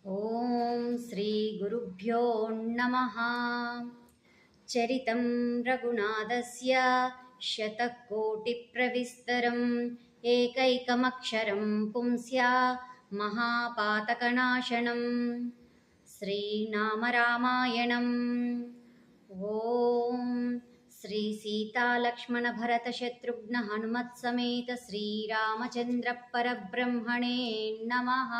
ॐ श्रीगुरुभ्यो नमः। चरितं रघुनाथस्य शतकोटिप्रविस्तरम् एकैकमक्षरं पुंस्या महापातकनाशनं श्रीनामरामायणम्। ॐ श्री सीतालक्ष्मणभरतशत्रुघ्न हनुमत्समेत श्रीरामचन्द्र परब्रह्मणे नमः।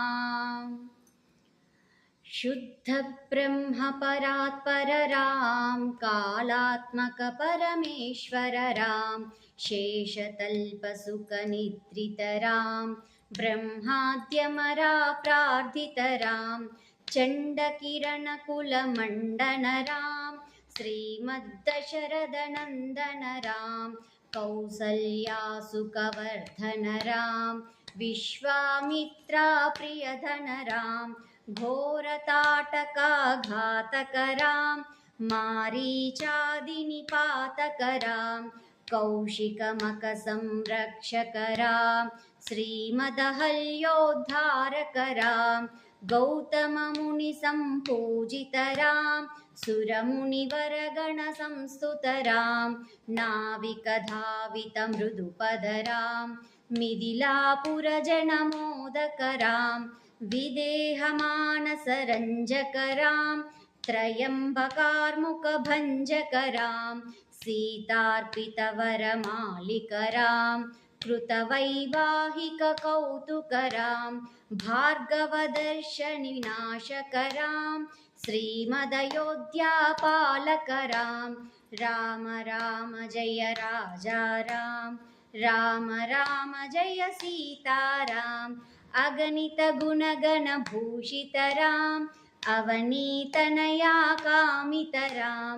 शुद्ध ब्रह्म परात्पर राम कालात्मक परमेश्वर राम शेषतल्प सुख निद्रित राम ब्रह्माद्यमरा प्रार्थित राम चंड किरण कुल मंडन राम श्रीमद्दशरथ नंदन राम कौसल्या सुखवर्धन राम विश्वामित्रा प्रियधन राम घोरताटका घातकरां मारीचादिनिपातकरां कौशिकमकसंरक्षकरां श्रीमदहल्योद्धारकरां गौतममुनिसम्पूजितरां सुरमुनिवरगणसंस्तुतरां नाविकधावितमृदुपदरां मिथिलापुरजनमोदकरां विदेहमानसरञ्जकरां त्रयम्बकार्मुकभञ्जकरां सीतार्पितवरमालिकरां कृतवैवाहिककौतुकरां भार्गवदर्शनविनाशकरां श्रीमदयोध्यापालकरां राम राम जय राजा राम राम राम जय सीताराम अगणित गुणगणभूषितरां अवनीतनया कामितरां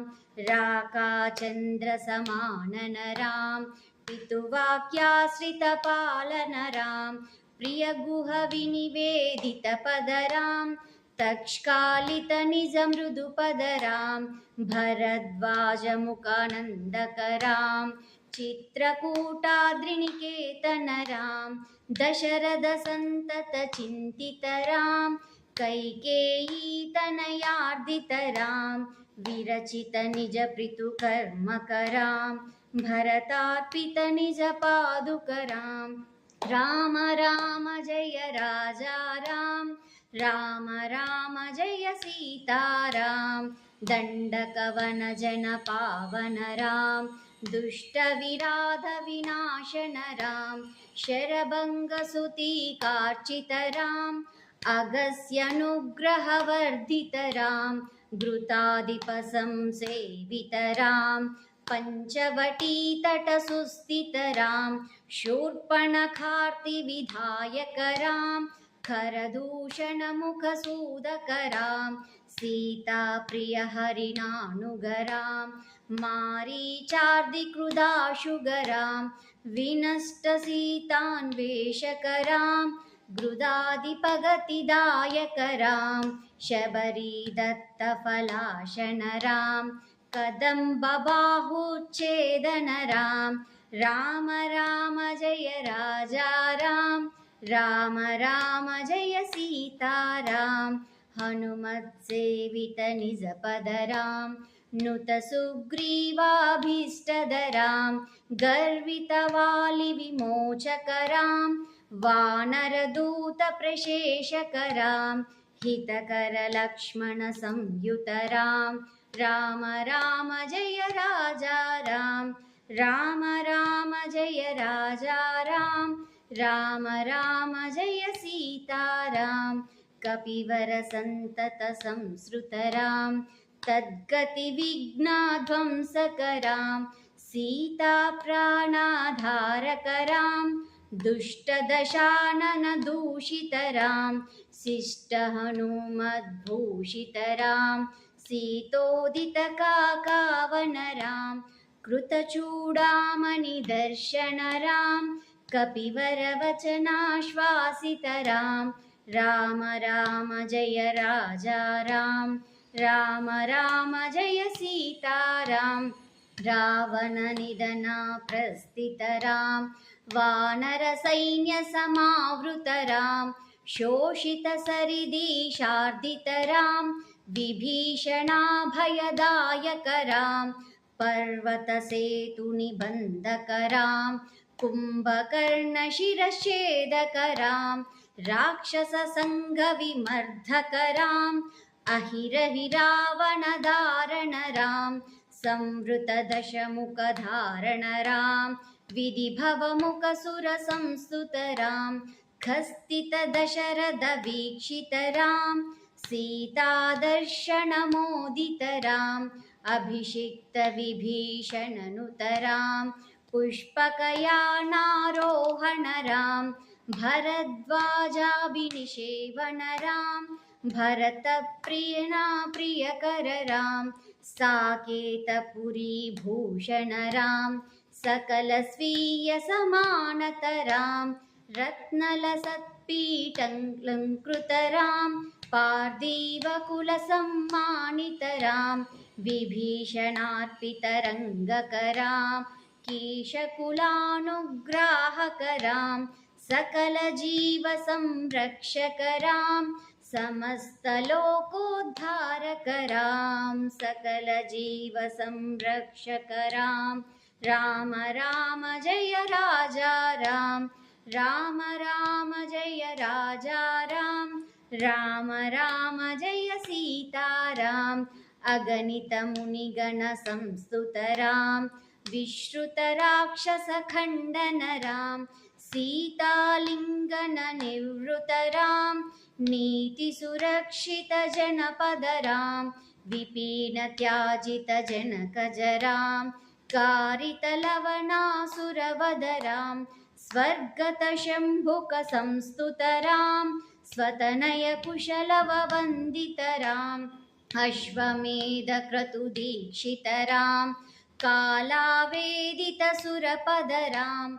राकाचन्द्रसमाननरां पितुवाक्याश्रितपालनरां प्रियगुहविनिवेदितपदरां तत्कालितनिजमृदुपदरां भरद्वाजमुखानन्दकरां चित्रकूटाद्रिनिकेतनरां दशरथसन्ततचिन्तितरां कैकेयीतनयार्दितरां विरचितनिजपृथुकर्मकरां भरतार्पितनिजपादुकरां राम राम जय राजा राम राम राम जय सीताराम दण्डकवनजनपावन राम दुष्टविराधविनाशन राम शरभङ्गसुतीकार्चितराम् अगस्यनुग्रहवर्धितरां घृतादिपसंसेवितरां पञ्चवटीतटसुस्थितरां शूर्पणखार्तिविधायकरां खरदूषणमुखसूदकरां सीताप्रियहरिणानुगरां मारीचार्दिकृदाशुगरां विनष्टसीतान्वेषकरां गृदादिपगतिदायकरां शबरीदत्तफलाशनरां कदम्बबाहुच्छेदनरां राम राम जय राजा राम राम राम जय सीताराम हनुमत्सेवितनिजपदरां नुतसुग्रीवाभीष्टदरां गर्वितवालिविमोचकरां वानरदूतप्रशेषकरां हितकरलक्ष्मणसंयुतरां राम राम जय राजा राम राम राम जय राजा राम राम राम जय सीताराम कपिवरसन्ततसंसृतरां तद्गतिविघ्नाध्वंसकरां सीताप्राणाधारकरां दुष्टदशाननदूषितरां शिष्टहनुमद्भूषितरां सीतोदितकाकावनरां कृतचूडामणिदर्शनरां कपिवरवचनाश्वासितरां राम राम जय राजा राम राम राम जय सीताराम रावणनिधना प्रस्थितरां वानरसैन्यसमावृतरां शोषितसरिदीशार्दितरां विभीषणाभयदायकरां पर्वतसेतुनिबन्धकरां कुम्भकर्णशिरश्छेदकरां राक्षससङ्घविमर्धकराम् अहिरहिरावणधारणरां संवृतदशमुखधारणरां विधिभवमुखसुरसंस्तुतरां खस्तितदशरथवीक्षितरां सीतादर्शनमोदितराम् अभिषिक्तविभीषणनुतरां पुष्पकयानारोहणरां भरद्वाजाभिनिषेवणरां भरतप्रियना प्रियकररां साकेतपुरीभूषणरां सकलस्वीयसमानतरां रत्नलसत्पीठङ्कृतरां पार्थिवकुलसम्मानितरां विभीषणार्पितरङ्गकरां कीशकुलानुग्राहकरां सकलजीवसंरक्षकरां समस्तलोकोद्धारकरां सकलजीवसंरक्षकरां राम राम जय राजा राम राम राम जय राजा राम राम राम जय सीताराम अगणितमुनिगणसंस्तुतरां विश्रुतराक्षसखण्डनरां सीतालिङ्गननिवृतरां नीतिसुरक्षितजनपदरां विपीनत्याजितजनकजरां कारितलवणासुरवदरां स्वर्गतशम्भुकसंस्तुतरां स्वतनयकुशलववन्दितराम् अश्वमेधक्रतुदीक्षितरां कालावेदितसुरपदरां